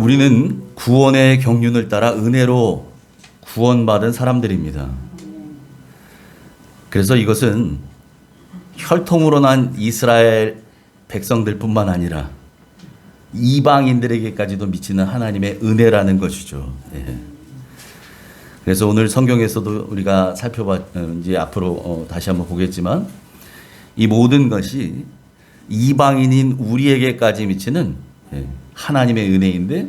우리는 구원의 경륜을 따라 은혜로 구원받은 사람들입니다. 그래서 이것은 혈통으로 난 이스라엘 백성들뿐만 아니라 이방인들에게까지도 미치는 하나님의 은혜라는 것이죠. 예. 그래서 오늘 성경에서도 우리가 이제 앞으로 다시 한번 보겠지만 이 모든 것이 이방인인 우리에게까지 미치는 하나님의 은혜인데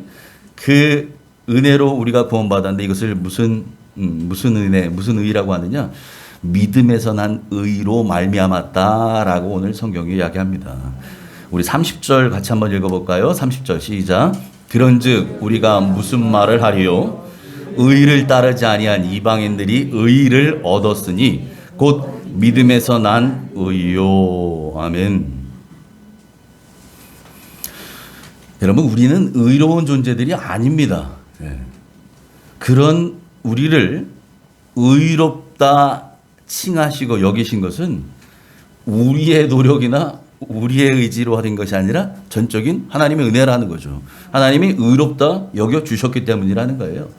그 은혜로 우리가 구원받았는데 이것을 무슨 은혜, 무슨 의라고 하느냐? 믿음에서 난 의로 말미암았다라고 오늘 성경이 이야기합니다. 우리 30절 같이 한번 읽어볼까요? 30절 시작. 그런즉 우리가 무슨 말을 하리요? 의를 따르지 아니한 이방인들이 의를 얻었으니 곧 믿음에서 난 의요. 아멘. 여러분, 우리는 의로운 존재들이 아닙니다. 그런 우리를 의롭다 칭하시고 여기신 것은 우리의 노력이나 우리의 의지로 하는 것이 아니라 전적인 하나님의 은혜라는 거죠. 하나님이 의롭다 여겨주셨기 때문이라는 거예요.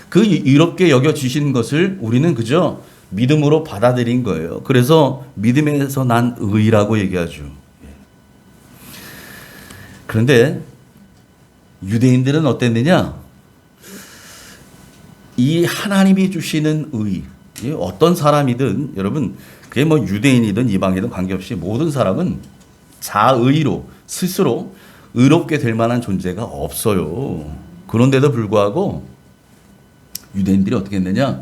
그 의롭게 여겨주신 것을 우리는 그저 믿음으로 받아들인 거예요. 그래서 믿음에서 난 의라고 얘기하죠. 그런데 유대인들은 어땠느냐? 이 하나님이 주시는 의, 어떤 사람이든 여러분 그게 뭐 유대인이든 이방이든 관계없이 모든 사람은 자의로 스스로 의롭게 될 만한 존재가 없어요. 그런데도 불구하고 유대인들이 어떻게 했느냐?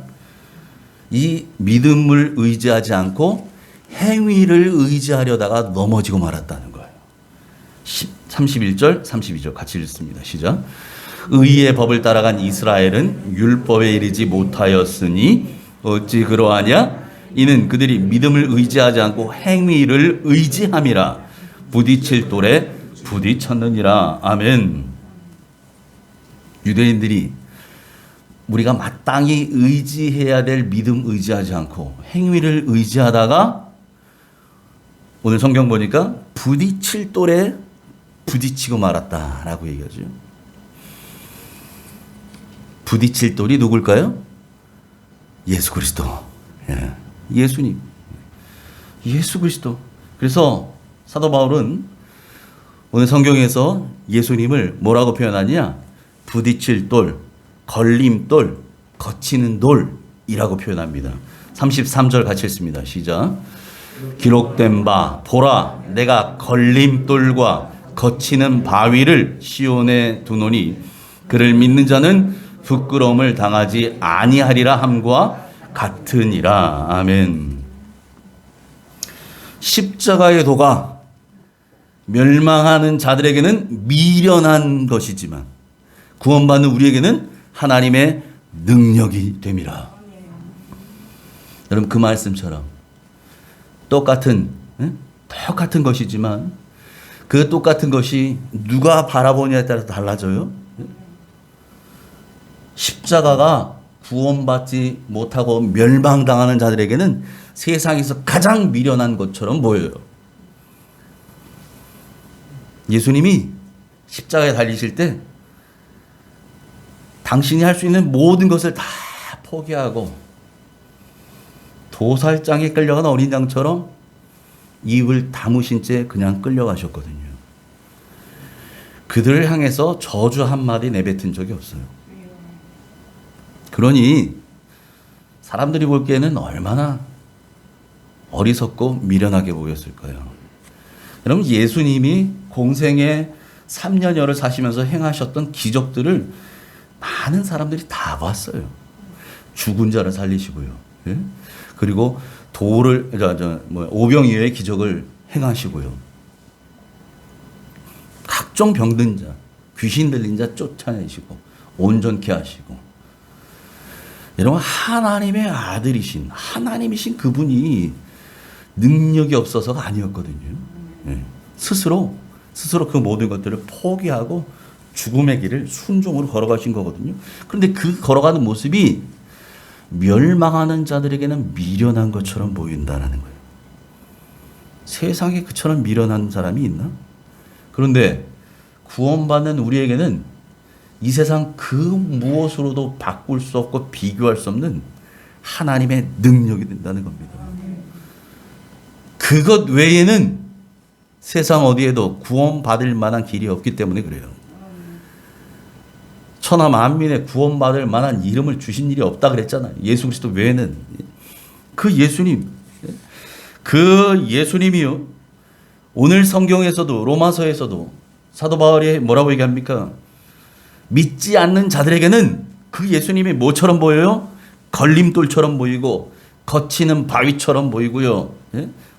이 믿음을 의지하지 않고 행위를 의지하려다가 넘어지고 말았다는 거예요. 31절, 32절 같이 읽습니다. 시작. 의의 법을 따라간 이스라엘은 율법에 이르지 못하였으니 어찌 그러하냐? 이는 그들이 믿음을 의지하지 않고 행위를 의지함이라. 부딪힐 돌에 부딪혔느니라. 아멘. 유대인들이 우리가 마땅히 의지해야 될 믿음 의지하지 않고 행위를 의지하다가 오늘 성경 보니까 부딪힐 돌에 부딪히고 말았다라고 얘기하죠. 부딪힐 돌이 누굴까요? 예수 그리스도. 예수님. 예수 그리스도. 그래서 사도 바울은 오늘 성경에서 예수님을 뭐라고 표현하냐? 부딪힐 돌, 걸림돌, 거치는 돌이라고 표현합니다. 33절 같이 읽습니다. 시작. 기록된 바 보라 내가 걸림돌과 거치는 바위를 시온에 두노니 그를 믿는 자는 부끄러움을 당하지 아니하리라 함과 같으니라. 아멘. 십자가의 도가 멸망하는 자들에게는 미련한 것이지만 구원받는 우리에게는 하나님의 능력이 됨이라. 여러분 그 말씀처럼 똑같은 것이지만 그 똑같은 것이 누가 바라보냐에 따라서 달라져요. 십자가가 구원받지 못하고 멸망당하는 자들에게는 세상에서 가장 미련한 것처럼 보여요. 예수님이 십자가에 달리실 때 당신이 할 수 있는 모든 것을 다 포기하고 도살장에 끌려간 어린 양처럼 입을 다무신 채 그냥 끌려가셨거든요. 그들을 향해서 저주 한마디 내뱉은 적이 없어요. 그러니 사람들이 볼기에는 얼마나 어리석고 미련하게 보였을까요? 여러분 예수님이 공생에 3년여를 사시면서 행하셨던 기적들을 많은 사람들이 다 봤어요. 죽은 자를 살리시고요. 예? 그리고 오병이어의 기적을 행하시고요. 각종 병든 자, 귀신 들린 자 쫓아내시고 온전케 하시고. 여러분 하나님의 아들이신 하나님이신 그분이 능력이 없어서가 아니었거든요. 예. 스스로 그 모든 것들을 포기하고 죽음의 길을 순종으로 걸어가신 거거든요. 그런데 그 걸어가는 모습이 멸망하는 자들에게는 미련한 것처럼 보인다는 거예요. 세상에 그처럼 미련한 사람이 있나? 그런데 구원받는 우리에게는 이 세상 그 무엇으로도 바꿀 수 없고 비교할 수 없는 하나님의 능력이 된다는 겁니다. 그것 외에는 세상 어디에도 구원받을 만한 길이 없기 때문에 그래요. 천하 만민에 구원받을 만한 이름을 주신 일이 없다 그랬잖아요. 예수 그리스도 외에는. 그 예수님이요. 오늘 성경에서도 로마서에서도 사도 바울이 뭐라고 얘기합니까? 믿지 않는 자들에게는 그 예수님이 뭐처럼 보여요? 걸림돌처럼 보이고 거치는 바위처럼 보이고요.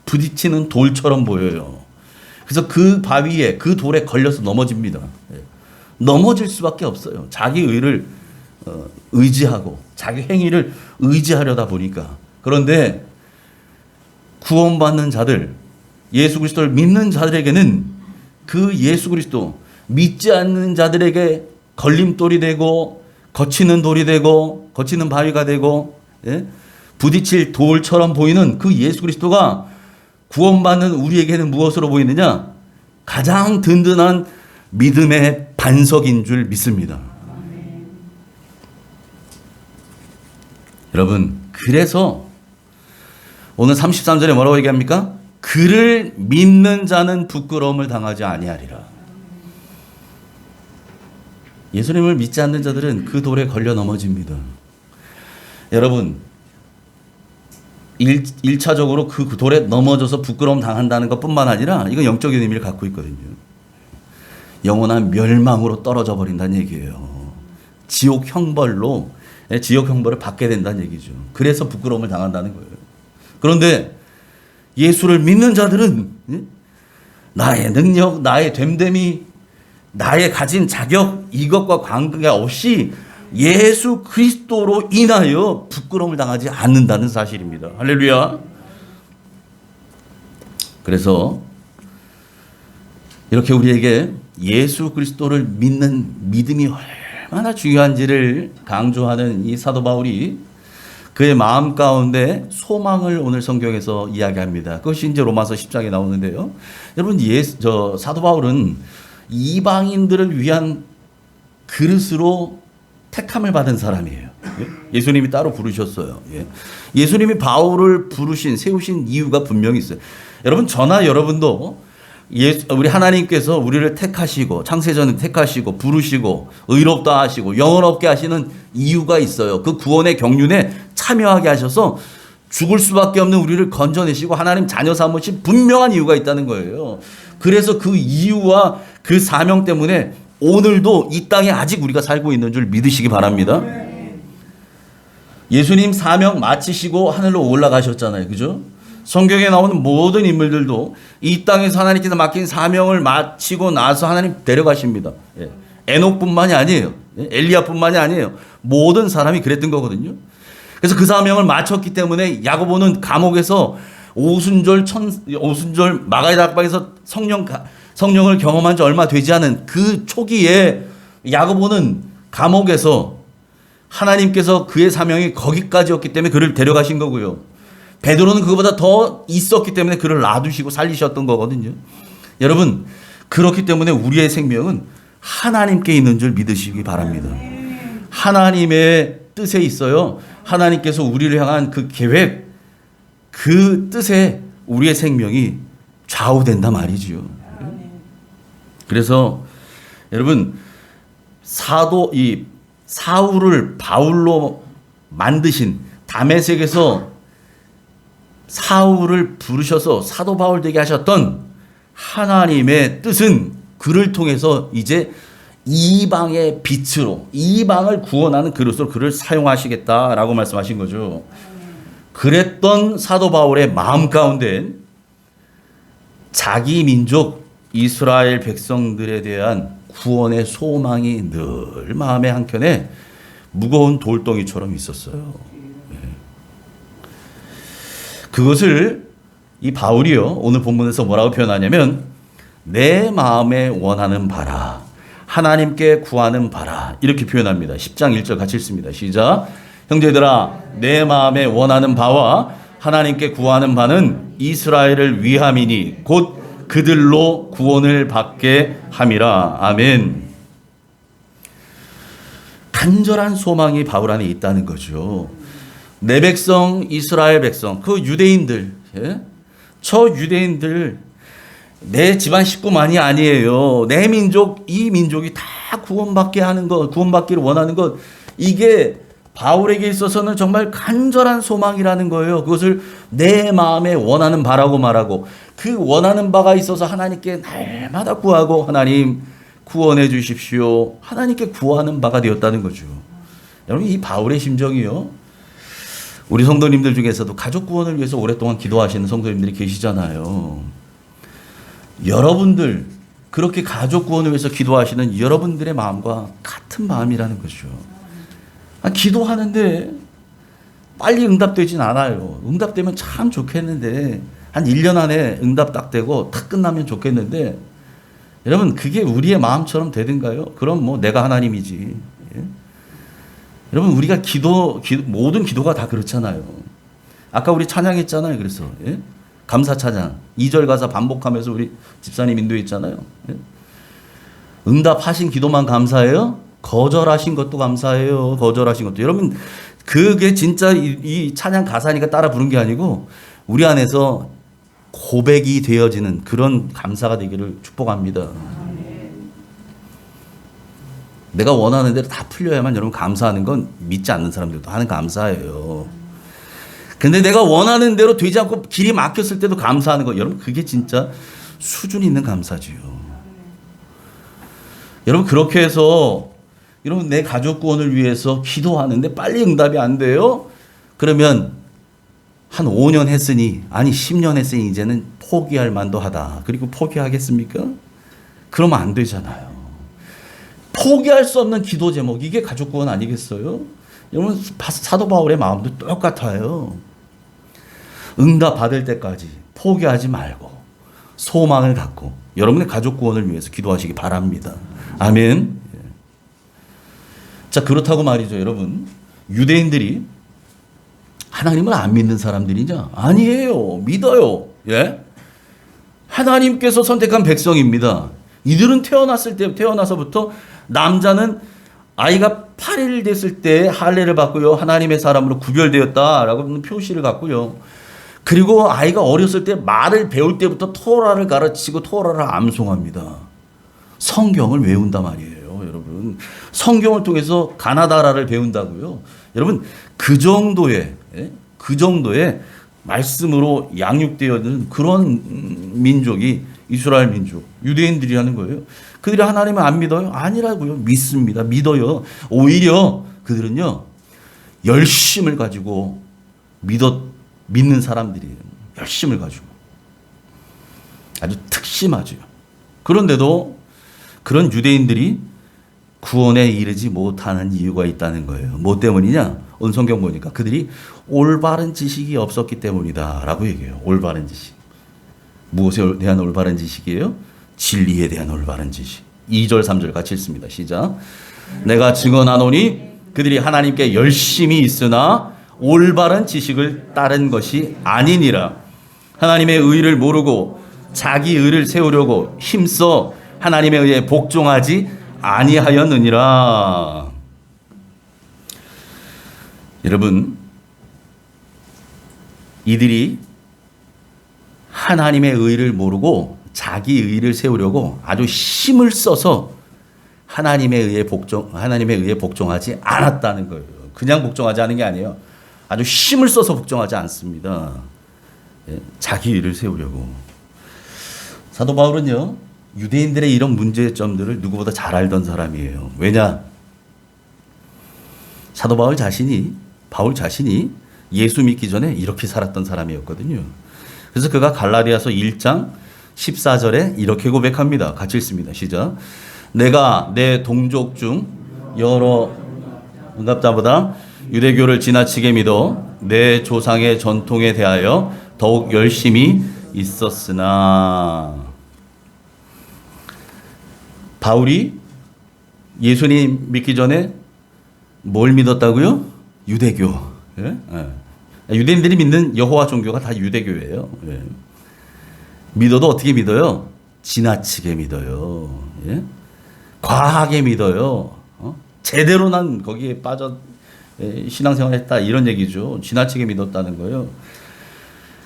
부딪히는 돌처럼 보여요. 그래서 그 바위에 그 돌에 걸려서 넘어집니다. 넘어질 수밖에 없어요. 자기 의를 의지하고 자기 행위를 의지하려다 보니까. 그런데 구원받는 자들, 예수 그리스도를 믿는 자들에게는 그 예수 그리스도 믿지 않는 자들에게 걸림돌이 되고 거치는 돌이 되고 거치는 바위가 되고 부딪힐 돌처럼 보이는 그 예수 그리스도가 구원받는 우리에게는 무엇으로 보이느냐? 가장 든든한 믿음의 반석인 줄 믿습니다. 여러분, 그래서 오늘 33절에 뭐라고 얘기합니까? 그를 믿는 자는 부끄러움을 당하지 아니하리라. 예수님을 믿지 않는 자들은 그 돌에 걸려 넘어집니다. 여러분, 1차적으로 그 돌에 넘어져서 부끄러움 당한다는 것뿐만 아니라 이건 영적인 의미를 갖고 있거든요. 영원한 멸망으로 떨어져 버린다는 얘기예요. 지옥 형벌을 받게 된다는 얘기죠. 그래서 부끄러움을 당한다는 거예요. 그런데 예수를 믿는 자들은 나의 능력, 나의 됨됨이, 나의 가진 자격 이것과 관계없이 예수 그리스도로 인하여 부끄러움을 당하지 않는다는 사실입니다. 할렐루야. 그래서 이렇게 우리에게 예수 그리스도를 믿는 믿음이 얼마나 중요한지를 강조하는 이 사도 바울이 그의 마음 가운데 소망을 오늘 성경에서 이야기합니다. 그것이 이제 로마서 10장에 나오는데요. 여러분, 사도 바울은 이방인들을 위한 그릇으로 택함을 받은 사람이에요. 예수님이 따로 부르셨어요. 예수님이 바울을 세우신 이유가 분명히 있어요. 여러분, 저나 여러분도 우리 하나님께서 우리를 택하시고 창세전에 택하시고 부르시고 의롭다 하시고 영혼 얻게 하시는 이유가 있어요. 그 구원의 경륜에 참여하게 하셔서 죽을 수밖에 없는 우리를 건져내시고 하나님 자녀 삼으신 분명한 이유가 있다는 거예요. 그래서 그 이유와 그 사명 때문에 오늘도 이 땅에 아직 우리가 살고 있는 줄 믿으시기 바랍니다. 예수님 사명 마치시고 하늘로 올라가셨잖아요. 그죠? 성경에 나오는 모든 인물들도 이 땅에서 하나님께서 맡긴 사명을 마치고 나서 하나님 데려가십니다. 에녹뿐만이 아니에요. 엘리야뿐만이 아니에요. 모든 사람이 그랬던 거거든요. 그래서 그 사명을 마쳤기 때문에 야고보는 감옥에서 오순절 마가의 다락방에서 성령을 경험한 지 얼마 되지 않은 그 초기에 야고보는 감옥에서 하나님께서 그의 사명이 거기까지였기 때문에 그를 데려가신 거고요. 베드로는 그거보다 더 있었기 때문에 그를 놔두시고 살리셨던 거거든요. 여러분, 그렇기 때문에 우리의 생명은 하나님께 있는 줄 믿으시기 바랍니다. 하나님의 뜻에 있어요. 하나님께서 우리를 향한 그 계획, 그 뜻에 우리의 생명이 좌우된단 말이지요. 그래서 여러분, 사울을 바울로 만드신 다메섹에서 사울을 부르셔서 사도 바울 되게 하셨던 하나님의 뜻은 그를 통해서 이제 이방의 빛으로, 이방을 구원하는 그릇으로 그를 사용하시겠다라고 말씀하신 거죠. 그랬던 사도 바울의 마음 가운데 자기 민족 이스라엘 백성들에 대한 구원의 소망이 늘 마음의 한켠에 무거운 돌덩이처럼 있었어요. 그것을 이 바울이요, 오늘 본문에서 뭐라고 표현하냐면 내 마음에 원하는 바라, 하나님께 구하는 바라, 이렇게 표현합니다. 10장 1절 같이 읽습니다. 시작. 형제들아, 내 마음에 원하는 바와 하나님께 구하는 바는 이스라엘을 위함이니 곧 그들로 구원을 받게 함이라. 아멘. 간절한 소망이 바울 안에 있다는 거죠. 내 백성 이스라엘 백성, 그 유대인들, 예? 저 유대인들 내 집안 식구만이 아니에요. 내 민족, 이 민족이 다 구원받게 하는 것, 구원받기를 원하는 것, 이게 바울에게 있어서는 정말 간절한 소망이라는 거예요. 그것을 내 마음에 원하는 바라고 말하고, 그 원하는 바가 있어서 하나님께 날마다 구하고, 하나님 구원해 주십시오, 하나님께 구하는 바가 되었다는 거죠. 여러분, 이 바울의 심정이요, 우리 성도님들 중에서도 가족 구원을 위해서 오랫동안 기도하시는 성도님들이 계시잖아요. 여러분들 그렇게 가족 구원을 위해서 기도하시는 여러분들의 마음과 같은 마음이라는 거죠. 기도하는데 빨리 응답되진 않아요. 응답되면 참 좋겠는데, 한 1년 안에 응답 딱 되고 탁 끝나면 좋겠는데, 여러분 그게 우리의 마음처럼 되든가요? 그럼 뭐 내가 하나님이지. 예? 여러분 우리가 모든 기도가 다 그렇잖아요. 아까 우리 찬양했잖아요. 그래서 예? 감사 찬양 2절 가사 반복하면서 우리 집사님 인도했잖아요. 예? 응답하신 기도만 감사해요? 거절하신 것도 감사해요. 거절하신 것도. 여러분 그게 진짜 이 찬양 가사니까 따라 부른 게 아니고 우리 안에서 고백이 되어지는 그런 감사가 되기를 축복합니다. 내가 원하는 대로 다 풀려야만 여러분 감사하는 건 믿지 않는 사람들도 하는 감사예요. 근데 내가 원하는 대로 되지 않고 길이 막혔을 때도 감사하는 거, 여러분 그게 진짜 수준 있는 감사지요. 여러분 그렇게 해서 여러분 내 가족 구원을 위해서 기도하는데 빨리 응답이 안 돼요? 그러면 한 5년 했으니, 아니 10년 했으니 이제는 포기할 만도 하다. 그리고 포기하겠습니까? 그러면 안 되잖아요. 포기할 수 없는 기도 제목, 이게 가족 구원 아니겠어요? 여러분 사도 바울의 마음도 똑같아요. 응답 받을 때까지 포기하지 말고 소망을 갖고 여러분의 가족 구원을 위해서 기도하시기 바랍니다. 아멘. 자, 그렇다고 말이죠, 여러분. 유대인들이 하나님을 안 믿는 사람들이냐? 아니에요. 믿어요. 예? 하나님께서 선택한 백성입니다. 이들은 태어나서부터 남자는 아이가 8일 됐을 때 할례를 받고요, 하나님의 사람으로 구별되었다라고 표시를 갖고요. 그리고 아이가 어렸을 때 말을 배울 때부터 토라를 가르치고 토라를 암송합니다. 성경을 외운단 말이에요, 여러분. 성경을 통해서 가나다라를 배운다고요. 여러분 그 정도의 말씀으로 양육되어 있는 그런 민족이 이스라엘 민족, 유대인들이라는 거예요. 그들이 하나님을 안 믿어요? 아니라고요. 믿습니다. 믿어요. 오히려 그들은요, 열심을 가지고 믿는 사람들이에요. 열심을 가지고. 아주 특심하죠. 그런데도 그런 유대인들이 구원에 이르지 못하는 이유가 있다는 거예요. 뭐 때문이냐? 오늘 성경 보니까 그들이 올바른 지식이 없었기 때문이다 라고 얘기해요. 올바른 지식. 무엇에 대한 올바른 지식이에요? 진리에 대한 올바른 지식. 2절 3절 같이 읽습니다. 시작. 내가 증언하노니 그들이 하나님께 열심히 있으나 올바른 지식을 따른 것이 아니니라. 하나님의 의를 모르고 자기 의를 세우려고 힘써 하나님에 의해 복종하지 아니하였느니라. 여러분, 이들이 하나님의 의를 모르고 자기 의를 세우려고 아주 힘을 써서 하나님에 의해 복종하지 않았다는 거예요. 그냥 복종하지 않은 게 아니에요. 아주 힘을 써서 복종하지 않습니다. 자기 의를 세우려고. 사도 바울은요, 유대인들의 이런 문제점들을 누구보다 잘 알던 사람이에요. 왜냐? 사도 바울 자신이 예수 믿기 전에 이렇게 살았던 사람이었거든요. 그래서 그가 갈라디아서 1장 14절에 이렇게 고백합니다. 같이 읽습니다. 시작. 내가 내 동족 중 여러 응답자보다 유대교를 지나치게 믿어 내 조상의 전통에 대하여 더욱 열심히 있었으나. 바울이 예수님 믿기 전에 뭘 믿었다고요? 유대교. 예? 예. 유대인들이 믿는 여호와 종교가 다 유대교예요. 예. 믿어도 어떻게 믿어요? 지나치게 믿어요. 예? 과하게 믿어요. 제대로 난 거기에 빠져 신앙생활 했다 이런 얘기죠. 지나치게 믿었다는 거예요.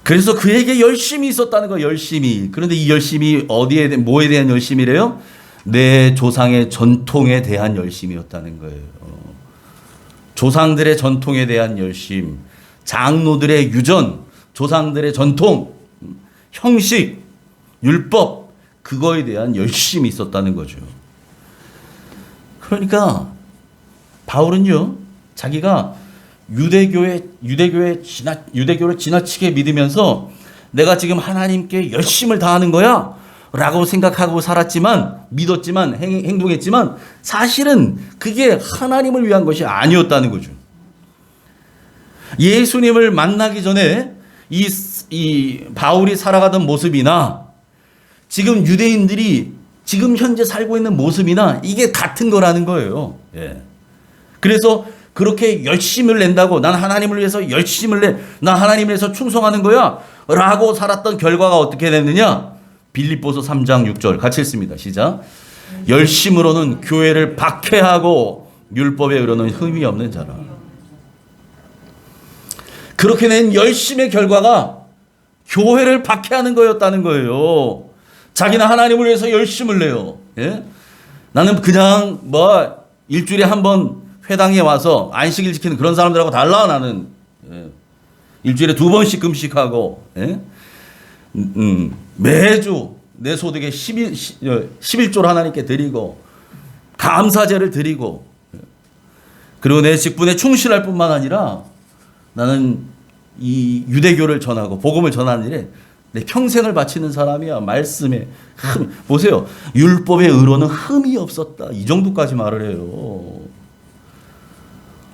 그래서 그에게 열심이 있었다는 거예요. 열심이. 그런데 이 열심이 뭐에 대한 열심이래요? 내 조상의 전통에 대한 열심이었다는 거예요. 조상들의 전통에 대한 열심, 장로들의 유전, 조상들의 전통, 형식, 율법, 그거에 대한 열심이 있었다는 거죠. 그러니까 바울은요, 자기가 유대교를 지나치게 믿으면서 내가 지금 하나님께 열심을 다하는 거야 라고 생각하고 살았지만, 믿었지만, 행동했지만 사실은 그게 하나님을 위한 것이 아니었다는 거죠. 예수님을 만나기 전에 이 바울이 살아가던 모습이나 지금 유대인들이 지금 현재 살고 있는 모습이나 이게 같은 거라는 거예요. 예. 그래서 그렇게 열심을 낸다고, 난 하나님을 위해서 열심을 내, 난 하나님을 위해서 충성하는 거야 라고 살았던 결과가 어떻게 됐느냐? 빌립보서 3장 6절 같이 읽습니다. 시작. 열심으로는 교회를 박해하고 율법에 의로는 흠이 없는 자라. 그렇게 낸 열심의 결과가 교회를 박해하는 거였다는 거예요. 자기는 하나님을 위해서 열심을 내요. 예? 나는 그냥 일주일에 한 번 회당에 와서 안식일 지키는 그런 사람들하고 달라. 나는 일주일에 2번씩 금식하고, 예? 매주 내 소득의 11조를 하나님께 드리고 감사제를 드리고, 그리고 내 직분에 충실할 뿐만 아니라 나는 이 유대교를 전하고 복음을 전하는 일에 내 평생을 바치는 사람이야. 말씀에 보세요. 율법의 의로는 흠이 없었다. 이 정도까지 말을 해요.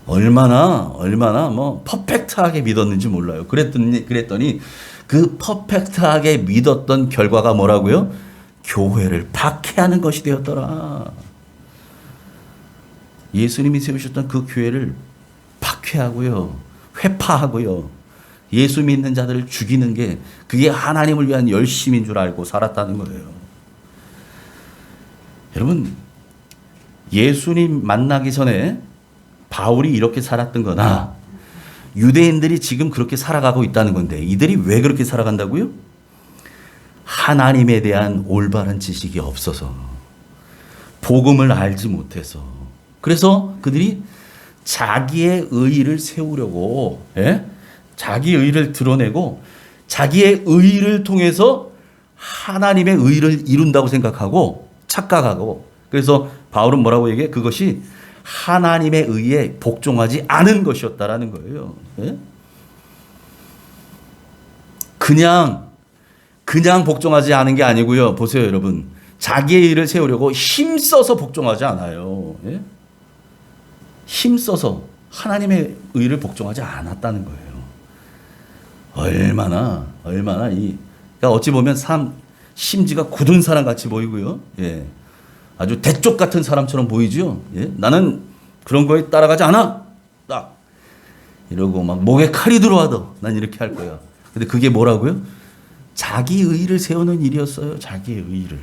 얼마나 퍼펙트하게 믿었는지 몰라요. 그랬더니 그 퍼펙트하게 믿었던 결과가 뭐라고요? 교회를 박해하는 것이 되었더라. 예수님이 세우셨던 그 교회를 박해하고요, 회파하고요, 예수 믿는 자들을 죽이는 게 그게 하나님을 위한 열심인 줄 알고 살았다는 거예요. 여러분, 예수님 만나기 전에 바울이 이렇게 살았던 거나 유대인들이 지금 그렇게 살아가고 있다는 건데, 이들이 왜 그렇게 살아간다고요? 하나님에 대한 올바른 지식이 없어서, 복음을 알지 못해서, 그래서 그들이 자기의 의의를 세우려고, 자기의 의의를 드러내고 자기의 의의를 통해서 하나님의 의의를 이룬다고 생각하고 착각하고, 그래서 바울은 뭐라고 얘기해? 그것이 하나님의 의에 복종하지 않은 것이었다라는 거예요. 그냥 복종하지 않은 게 아니고요. 보세요, 여러분. 자기의 의를 세우려고 힘써서 복종하지 않아요. 힘써서 하나님의 의를 복종하지 않았다는 거예요. 얼마나 그러니까 어찌 보면 심지가 굳은 사람 같이 보이고요. 예. 아주 대쪽 같은 사람처럼 보이죠. 예? 나는 그런 거에 따라가지 않아. 딱 이러고 막 목에 칼이 들어와도 난 이렇게 할 거야. 근데 그게 뭐라고요? 자기 의를 세우는 일이었어요. 자기의 의를.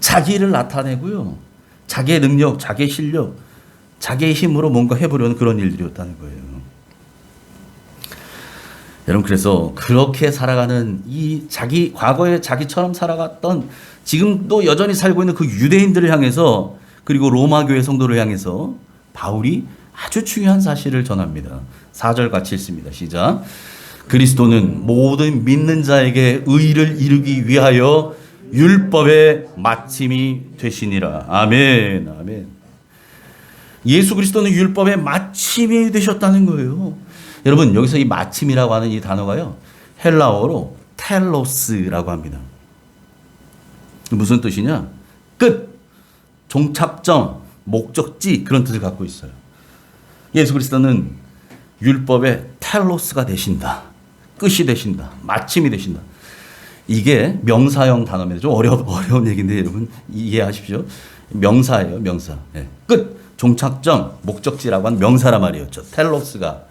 자기를 나타내고요. 자기의 능력, 자기의 실력, 자기의 힘으로 뭔가 해보려는 그런 일들이었다는 거예요. 여러분, 그래서 그렇게 살아가는 과거에 자기처럼 살아갔던, 지금도 여전히 살고 있는 그 유대인들을 향해서, 그리고 로마 교회 성도를 향해서 바울이 아주 중요한 사실을 전합니다. 4절 같이 읽습니다. 시작. 그리스도는 모든 믿는 자에게 의를 이루기 위하여 율법의 마침이 되시니라. 아멘. 아멘. 예수 그리스도는 율법의 마침이 되셨다는 거예요. 여러분, 여기서 이 마침이라고 하는 이 단어가요, 헬라어로 텔로스라고 합니다. 무슨 뜻이냐? 끝, 종착점, 목적지, 그런 뜻을 갖고 있어요. 예수 그리스도는 율법의 텔로스가 되신다. 끝이 되신다. 마침이 되신다. 이게 명사형 단어입니다. 좀 어려운 얘기인데 여러분 이해하십시오. 명사예요, 명사. 네. 끝, 종착점, 목적지라고 하는 명사란 말이었죠. 텔로스가.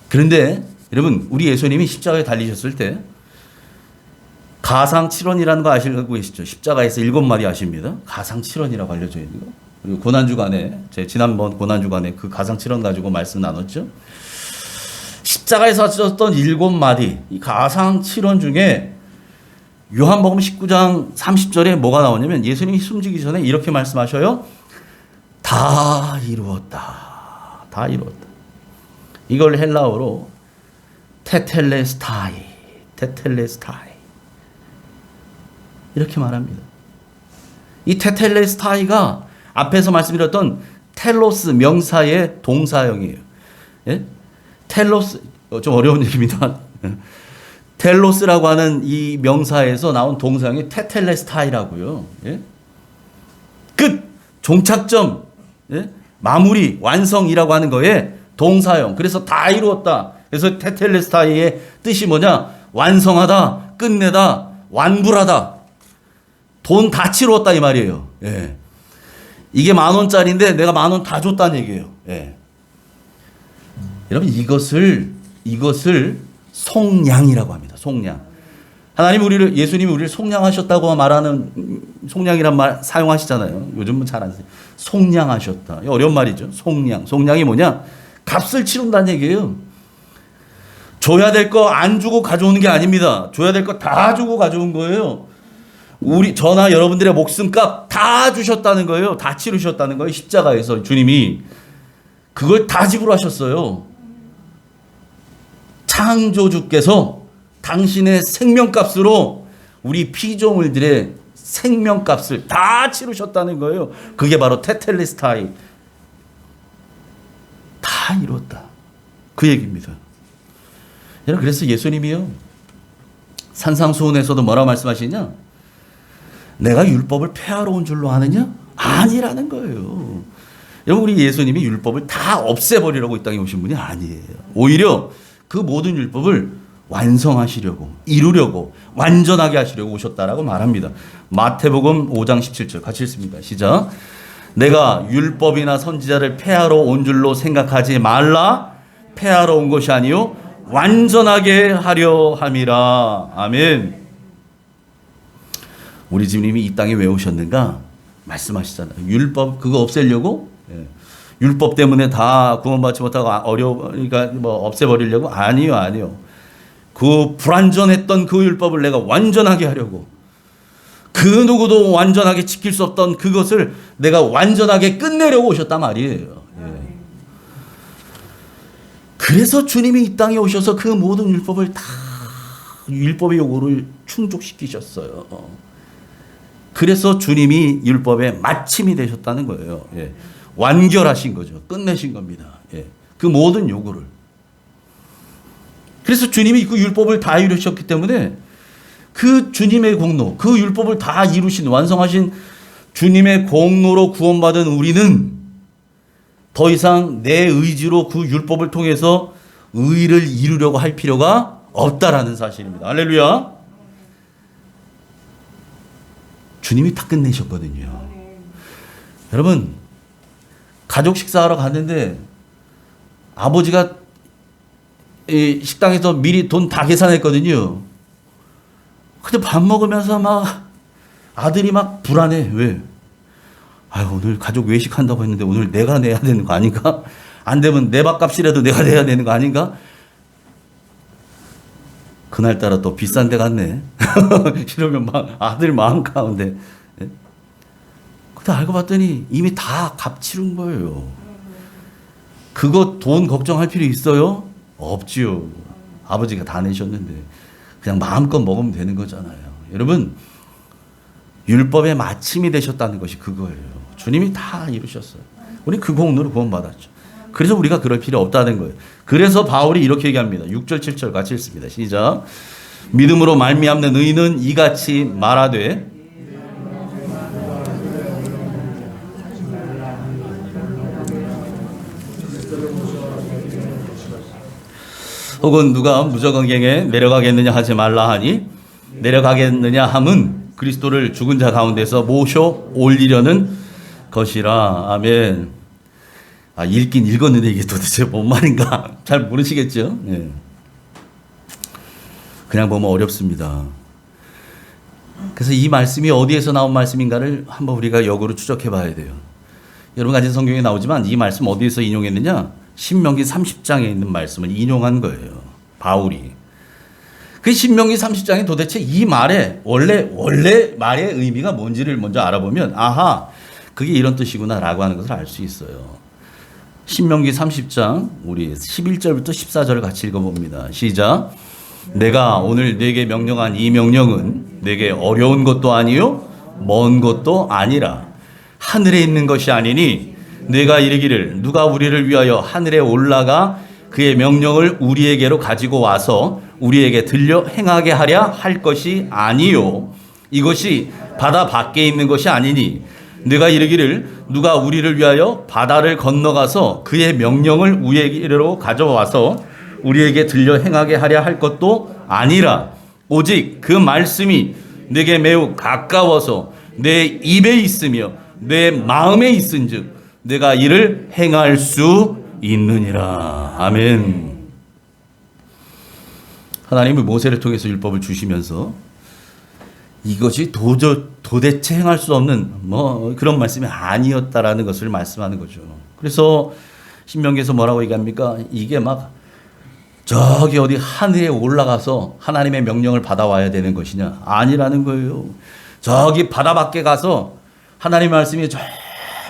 그런데 여러분, 우리 예수님이 십자가에 달리셨을 때 가상 7원이라는 거 아시고 계시죠? 십자가에서 7마리 아십니다. 가상 7원이라고 알려져 있는 거. 그리고 고난주간에 제 지난번 고난주간에 그 가상칠언 가지고 말씀 나눴죠. 십자가에서 하셨던 7마디 이 가상칠언 중에 요한복음 19장 30절에 뭐가 나오냐면 예수님이 숨지기 전에 이렇게 말씀하셔요. 다 이루었다. 다 이루었다. 이걸 헬라어로 테텔레스타이 이렇게 말합니다. 이 테텔레스타이가 앞에서 말씀드렸던 텔로스 명사의 동사형이에요. 예? 텔로스 좀 어려운 얘기입니다. 텔로스라고 하는 이 명사에서 나온 동사형이 테텔레스타이라고요. 예? 끝, 종착점, 예? 마무리, 완성이라고 하는 거에 동사형. 그래서 다 이루었다. 그래서 테텔레스타이의 뜻이 뭐냐? 완성하다, 끝내다, 완불하다. 돈 다 치루었다 이 말이에요. 예. 이게 10,000원짜리인데 내가 10,000원 다 줬다는 얘기예요. 예. 여러분 이것을 속량이라고 합니다. 속량. 하나님 예수님이 우리를 속량하셨다고 말하는 속량이란 말 사용하시잖아요. 요즘은 잘 안 써요. 속량하셨다. 어려운 말이죠. 속량. 속량이 뭐냐? 값을 치른다는 얘기예요. 줘야 될 거 안 주고 가져오는 게 아닙니다. 줘야 될 거 다 주고 가져온 거예요. 저나 여러분들의 목숨값 다 주셨다는 거예요. 다 치르셨다는 거예요. 십자가에서 주님이 그걸 다 지불하셨어요. 창조주께서 당신의 생명값으로 우리 피조물들의 생명값을 다 치르셨다는 거예요. 그게 바로 테텔레스타이. 다 이뤘다. 그 얘기입니다. 여러분 그래서 예수님이요. 산상수훈에서도 뭐라고 말씀하시냐? 내가 율법을 폐하러 온 줄로 아느냐? 아니라는 거예요. 여러분 우리 예수님이 율법을 다 없애버리려고 이 땅에 오신 분이 아니에요. 오히려 그 모든 율법을 완성하시려고 이루려고 완전하게 하시려고 오셨다라고 말합니다. 마태복음 5장 17절 같이 읽습니다. 시작. 내가 율법이나 선지자를 폐하러 온 줄로 생각하지 말라. 폐하러 온 것이 아니요 완전하게 하려 함이라. 아멘. 우리 주님이 이 땅에 왜 오셨는가? 말씀하시잖아요. 율법 그거 없애려고? 예. 율법 때문에 다 구원받지 못하고 그러니까 뭐 없애버리려고? 아니요. 그 불완전했던 그 율법을 내가 완전하게 하려고. 그 누구도 완전하게 지킬 수 없던 그것을 내가 완전하게 끝내려고 오셨단 말이에요. 예. 그래서 주님이 이 땅에 오셔서 그 모든 율법을 다 율법의 요구를 충족시키셨어요. 그래서 주님이 율법의 마침이 되셨다는 거예요. 예. 완결하신 거죠. 끝내신 겁니다. 예. 그 모든 요구를. 그래서 주님이 그 율법을 다 이루셨기 때문에 그 주님의 공로, 그 율법을 다 이루신 완성하신 주님의 공로로 구원받은 우리는 더 이상 내 의지로 그 율법을 통해서 의를 이루려고 할 필요가 없다라는 사실입니다. 할렐루야. 주님이 다 끝내셨거든요. 여러분 가족 식사하러 갔는데 아버지가 이 식당에서 미리 돈 다 계산했거든요. 근데 밥 먹으면서 막 아들이 막 불안해. 왜? 오늘 가족 외식한다고 했는데 오늘 내가 내야 되는 거 아닌가? 안 되면 내 밥값이라도 내가 내야 되는 거 아닌가? 그날따라 또 비싼 데 갔네. 이러면 막 아들 마음 가운데. 근데 알고 봤더니 이미 다 값 치른 거예요. 그거 돈 걱정할 필요 있어요? 없지요. 아버지가 다 내셨는데 그냥 마음껏 먹으면 되는 거잖아요. 여러분 율법의 마침이 되셨다는 것이 그거예요. 주님이 다 이루셨어요. 우리 그 공로를 구원받았죠. 그래서 우리가 그럴 필요 없다는 거예요. 그래서 바울이 이렇게 얘기합니다. 6절 7절 같이 읽습니다. 시작. 믿음으로 말미암는 의인은 이같이 말하되 혹은 누가 무저강경에 내려가겠느냐 하지 말라 하니 내려가겠느냐 함은 그리스도를 죽은 자 가운데서 모셔 올리려는 것이라. 아멘. 읽긴 읽었는데 이게 도대체 뭔 말인가 잘 모르시겠죠? 예. 그냥 보면 어렵습니다. 그래서 이 말씀이 어디에서 나온 말씀인가를 한번 우리가 역으로 추적해 봐야 돼요. 여러분 가진 성경에 나오지만 이 말씀 어디에서 인용했느냐? 신명기 30장에 있는 말씀을 인용한 거예요. 바울이. 그 신명기 30장이 도대체 이 말의 원래 말의 의미가 뭔지를 먼저 알아보면 아하, 그게 이런 뜻이구나라고 하는 것을 알 수 있어요. 신명기 30장 우리 11절부터 14절을 같이 읽어봅니다. 시작. 내가 오늘 네게 명령한 이 명령은 네게 어려운 것도 아니요 먼 것도 아니라 하늘에 있는 것이 아니니 내가 이르기를 누가 우리를 위하여 하늘에 올라가 그의 명령을 우리에게로 가지고 와서 우리에게 들려 행하게 하랴 할 것이 아니요 이것이 바다 밖에 있는 것이 아니니 내가 이르기를 누가 우리를 위하여 바다를 건너가서 그의 명령을 우리에게로 가져와서 우리에게 들려 행하게 하랴 할 것도 아니라 오직 그 말씀이 내게 매우 가까워서 내 입에 있으며 내 마음에 있은즉 내가 이를 행할 수 있느니라. 아멘. 하나님이 모세를 통해서 율법을 주시면서 이것이 도대체 행할 수 없는 그런 말씀이 아니었다라는 것을 말씀하는 거죠. 그래서 신명기에서 뭐라고 얘기합니까? 이게 막 저기 어디 하늘에 올라가서 하나님의 명령을 받아와야 되는 것이냐? 아니라는 거예요. 저기 바다 밖에 가서 하나님의 말씀이 저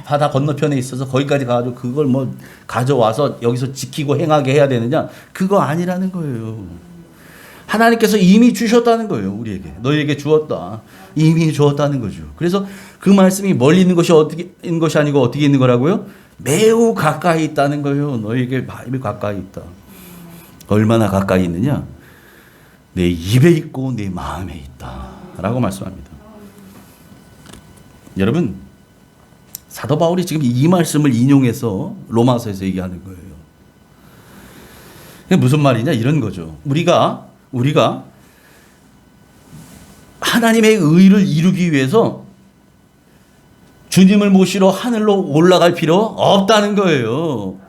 바다 건너편에 있어서 거기까지 가가지고 그걸 가져와서 여기서 지키고 행하게 해야 되느냐? 그거 아니라는 거예요. 하나님께서 이미 주셨다는 거예요. 우리에게. 너희에게 주었다. 이미 주었다는 거죠. 그래서 그 말씀이 멀리 있는 것이 어떻게 있는 것이 아니고 어떻게 있는 거라고요? 매우 가까이 있다는 거예요. 너희에게 매우 가까이 있다. 얼마나 가까이 있느냐? 내 입에 있고 내 마음에 있다. 라고 말씀합니다. 여러분, 사도 바울이 지금 이 말씀을 인용해서 로마서에서 얘기하는 거예요. 이게 무슨 말이냐? 이런 거죠. 우리가 하나님의 의를 이루기 위해서 주님을 모시러 하늘로 올라갈 필요 없다는 거예요.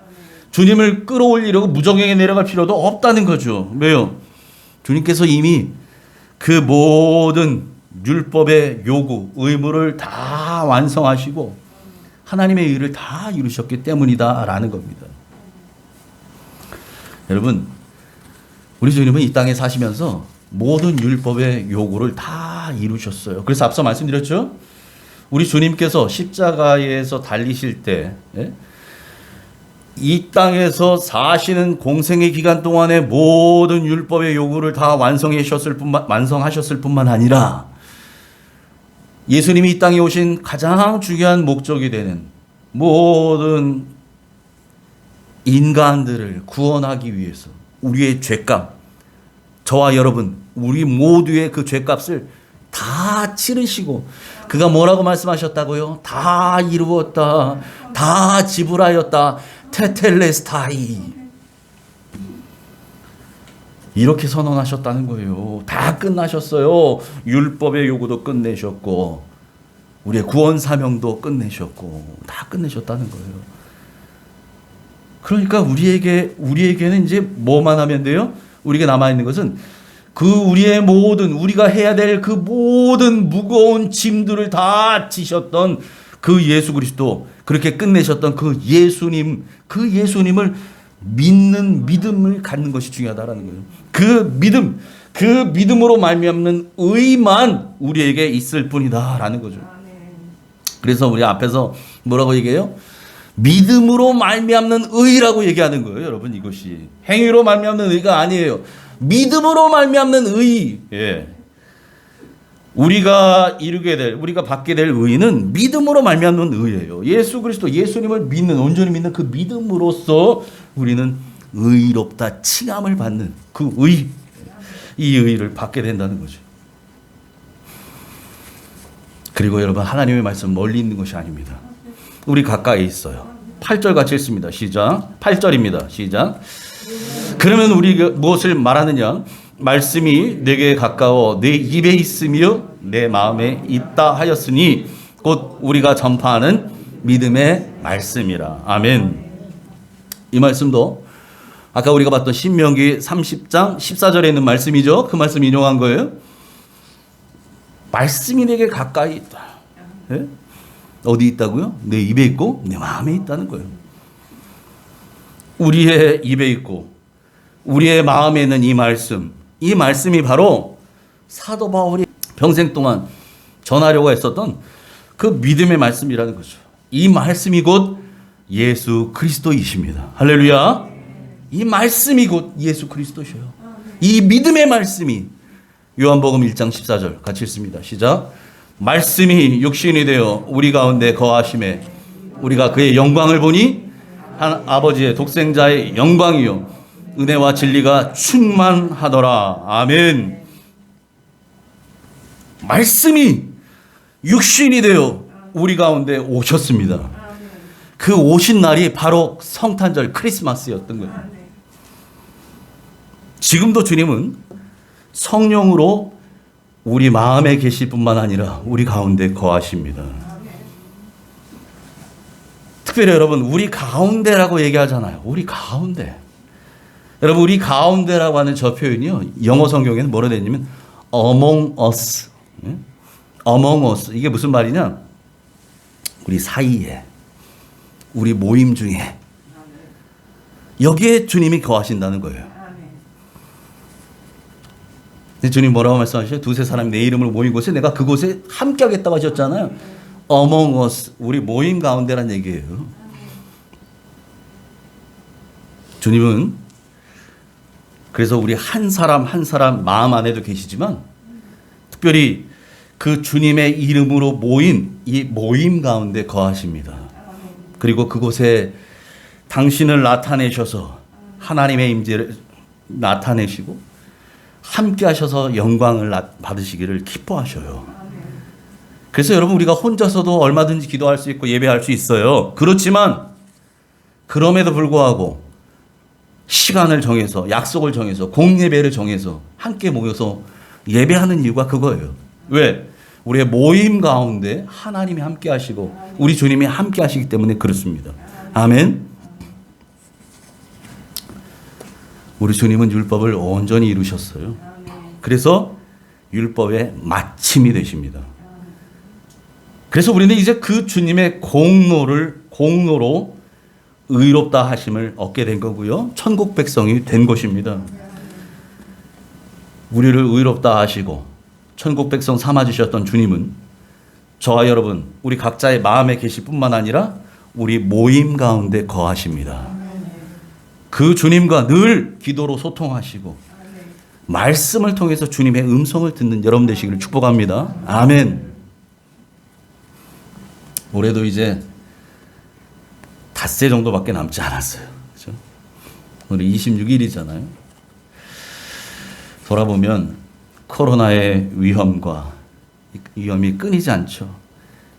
주님을 끌어올리려고 무정경에 내려갈 필요도 없다는 거죠. 왜요? 주님께서 이미 그 모든 율법의 요구, 의무를 다 완성하시고 하나님의 의를 다 이루셨기 때문이다라는 겁니다. 여러분, 우리 주님은 이 땅에 사시면서 모든 율법의 요구를 다 이루셨어요. 그래서 앞서 말씀드렸죠? 우리 주님께서 십자가에서 달리실 때 이 땅에서 사시는 공생의 기간 동안에 모든 율법의 요구를 다 완성하셨을 뿐만 아니라 예수님이 이 땅에 오신 가장 중요한 목적이 되는 모든 인간들을 구원하기 위해서 우리의 죄값, 저와 여러분, 우리 모두의 그 죄값을 다 치르시고 그가 뭐라고 말씀하셨다고요? 다 이루었다. 다 지불하였다. 테텔레스타이. 이렇게 선언하셨다는 거예요. 다 끝나셨어요. 율법의 요구도 끝내셨고 우리의 구원 사명도 끝내셨고 다 끝내셨다는 거예요. 그러니까 우리에게는 이제 뭐만 하면 돼요? 우리에게 남아있는 것은 그 우리가 해야 될 그 모든 무거운 짐들을 다 지셨던 그 예수 그리스도, 그렇게 끝내셨던 그 예수님을 믿는 믿음을 갖는 것이 중요하다라는 거예요. 그 믿음으로 말미암는 의만 우리에게 있을 뿐이다라는 거죠. 그래서 우리 앞에서 뭐라고 얘기해요? 믿음으로 말미암는 의라고 얘기하는 거예요, 여러분. 이것이 행위로 말미암는 의가 아니에요. 믿음으로 말미암는 의. 예. 우리가 받게 될 의는 믿음으로 말미암는 의예요. 예수 그리스도, 예수님을 온전히 믿는 그 믿음으로써 우리는 의롭다 칭함을 받는 그 의, 이 의를 받게 된다는 거죠. 그리고 여러분, 하나님의 말씀 멀리 있는 것이 아닙니다. 우리 가까이 있어요. 8절 같이 읽습니다. 시작. 8절입니다. 시작. 그러면 우리가 무엇을 말하느냐? 말씀이 내게 가까워 내 입에 있으며 내 마음에 있다 하였으니 곧 우리가 전파하는 믿음의 말씀이라. 아멘. 이 말씀도 아까 우리가 봤던 신명기 30장 14절에 있는 말씀이죠. 그 말씀 인용한 거예요. 말씀이 내게 가까이 있다. 네? 어디 있다고요? 내 입에 있고 내 마음에 있다는 거예요. 우리의 입에 있고 우리의 마음에 있는 이 말씀이 바로 사도 바울이 평생 동안 전하려고 했었던 그 믿음의 말씀이라는 거죠. 이 말씀이 곧 예수 그리스도이십니다. 할렐루야. 이 말씀이 곧 예수 그리스도셔요. 이 믿음의 말씀이 요한복음 1장 14절 같이 읽습니다. 시작. 말씀이 육신이 되어 우리 가운데 거하심에 우리가 그의 영광을 보니 한 아버지의 독생자의 영광이요 은혜와 진리가 충만하더라. 아멘. 말씀이 육신이 되어 우리 가운데 오셨습니다. 그 오신 날이 바로 성탄절 크리스마스였던 거예요. 지금도 주님은 성령으로 우리 마음에 계실 뿐만 아니라 우리 가운데 거하십니다. 특별히 여러분, 우리 가운데라고 얘기하잖아요. 우리 가운데. 여러분, 우리 가운데라고 하는 저 표현이요, 영어 성경에는 뭐라 되어 있냐면 among us. among us. 이게 무슨 말이냐? 우리 사이에, 우리 모임 중에 여기에 주님이 거하신다는 거예요. 주님 뭐라고 말씀하셔요? 두세 사람이 내 이름으로 모인 곳에 내가 그곳에 함께 하겠다고 하셨잖아요. among us. 우리 모임 가운데란 얘기예요. 주님은 그래서 우리 한 사람 한 사람 마음 안에도 계시지만 특별히 그 주님의 이름으로 모인 이 모임 가운데 거하십니다. 그리고 그곳에 당신을 나타내셔서 하나님의 임재를 나타내시고 함께 하셔서 영광을 받으시기를 기뻐하셔요. 그래서 여러분, 우리가 혼자서도 얼마든지 기도할 수 있고 예배할 수 있어요. 그렇지만 그럼에도 불구하고 시간을 정해서, 약속을 정해서, 공예배를 정해서 함께 모여서 예배하는 이유가 그거예요. 왜? 우리의 모임 가운데 하나님이 함께 하시고 우리 주님이 함께 하시기 때문에 그렇습니다. 아멘. 우리 주님은 율법을 온전히 이루셨어요. 그래서 율법의 마침이 되십니다. 그래서 우리는 이제 그 주님의 공로로 의롭다 하심을 얻게 된 거고요. 천국 백성이 된 것입니다. 우리를 의롭다 하시고 천국 백성 삼아주셨던 주님은 저와 여러분, 우리 각자의 마음에 계실 뿐만 아니라 우리 모임 가운데 거하십니다. 그 주님과 늘 기도로 소통하시고 말씀을 통해서 주님의 음성을 듣는 여러분 되시기를 축복합니다. 아멘. 올해도 이제 닷새 정도밖에 남지 않았어요. 그렇죠? 오늘 26일이잖아요. 돌아보면 코로나의 위험이 끊이지 않죠.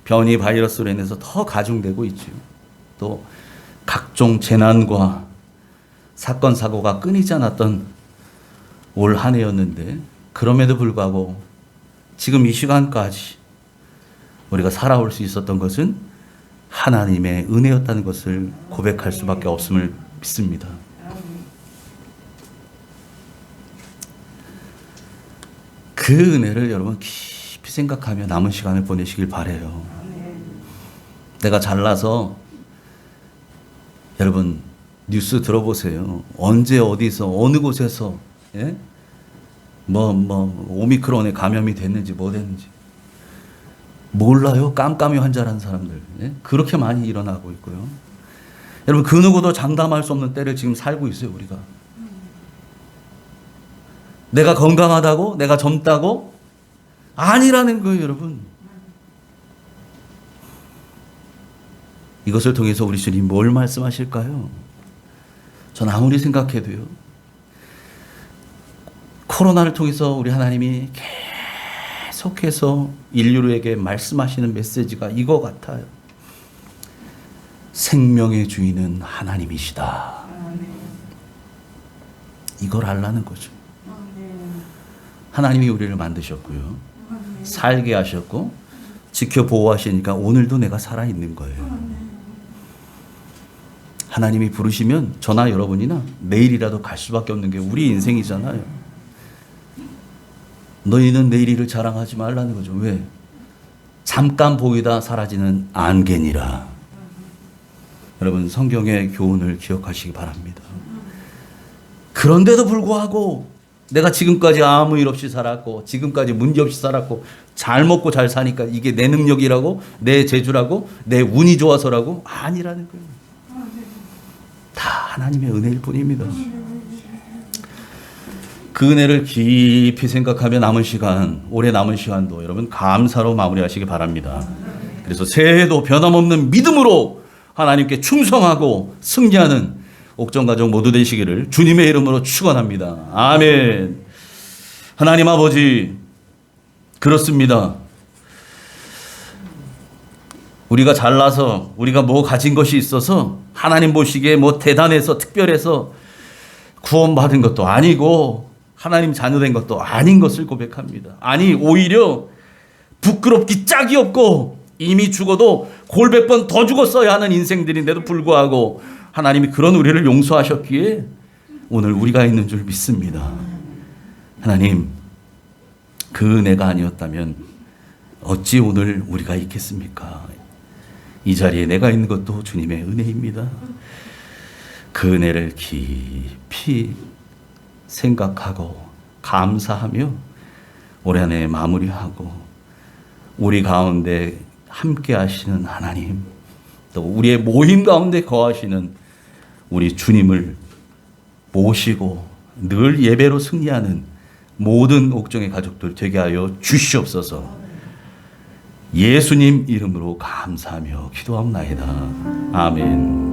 변이 바이러스로 인해서 더 가중되고 있죠. 또 각종 재난과 사건 사고가 끊이지 않았던 올 한 해였는데 그럼에도 불구하고 지금 이 시간까지 우리가 살아올 수 있었던 것은 하나님의 은혜였다는 것을 고백할 수밖에 없음을 믿습니다. 그 은혜를 여러분 깊이 생각하며 남은 시간을 보내시길 바라요. 내가 잘나서 여러분 뉴스 들어보세요. 언제 어디서 어느 곳에서 오미크론에 감염이 됐는지 뭐 됐는지 몰라요. 깜깜이 환자라는 사람들 그렇게 많이 일어나고 있고요. 여러분 그 누구도 장담할 수 없는 때를 지금 살고 있어요. 우리가 내가 건강하다고 내가 젊다고 아니라는 거예요. 여러분 이것을 통해서 우리 주님 뭘 말씀하실까요? 전 아무리 생각해도요, 코로나를 통해서 우리 하나님이 계속해서 인류에게 말씀하시는 메시지가 이거 같아요. 생명의 주인은 하나님이시다. 이걸 알라는 거죠. 하나님이 우리를 만드셨고요, 살게 하셨고 지켜 보호하시니까 오늘도 내가 살아있는 거예요. 하나님이 부르시면 저나 여러분이나 내일이라도 갈 수밖에 없는 게 우리 인생이잖아요. 너희는 내일 일을 자랑하지 말라는 거죠. 왜? 잠깐 보이다 사라지는 안개니라. 여러분, 성경의 교훈을 기억하시기 바랍니다. 그런데도 불구하고 내가 지금까지 아무 일 없이 살았고, 지금까지 문제 없이 살았고, 잘 먹고 잘 사니까 이게 내 능력이라고, 내 재주라고, 내 운이 좋아서라고? 아니라는 거예요. 다 하나님의 은혜일 뿐입니다. 그 은혜를 깊이 생각하며 남은 시간, 올해 남은 시간도 여러분 감사로 마무리하시기 바랍니다. 그래서 새해에도 변함없는 믿음으로 하나님께 충성하고 승리하는 옥정가족 모두 되시기를 주님의 이름으로 축원합니다. 아멘. 하나님 아버지, 그렇습니다. 우리가 잘나서, 우리가 뭐 가진 것이 있어서, 하나님 보시기에 뭐 대단해서 특별해서 구원받은 것도 아니고 하나님 자녀된 것도 아닌 것을 고백합니다. 아니, 오히려 부끄럽기 짝이 없고 이미 죽어도 골백 번 더 죽었어야 하는 인생들인데도 불구하고 하나님이 그런 우리를 용서하셨기에 오늘 우리가 있는 줄 믿습니다. 하나님, 그 은혜가 아니었다면 어찌 오늘 우리가 있겠습니까? 이 자리에 내가 있는 것도 주님의 은혜입니다. 그 은혜를 깊이 생각하고 감사하며 올해 한 해 마무리하고, 우리 가운데 함께 하시는 하나님, 또 우리의 모임 가운데 거하시는 우리 주님을 모시고 늘 예배로 승리하는 모든 옥정의 가족들 되게 하여 주시옵소서. 예수님 이름으로 감사하며 기도합나이다. 아멘.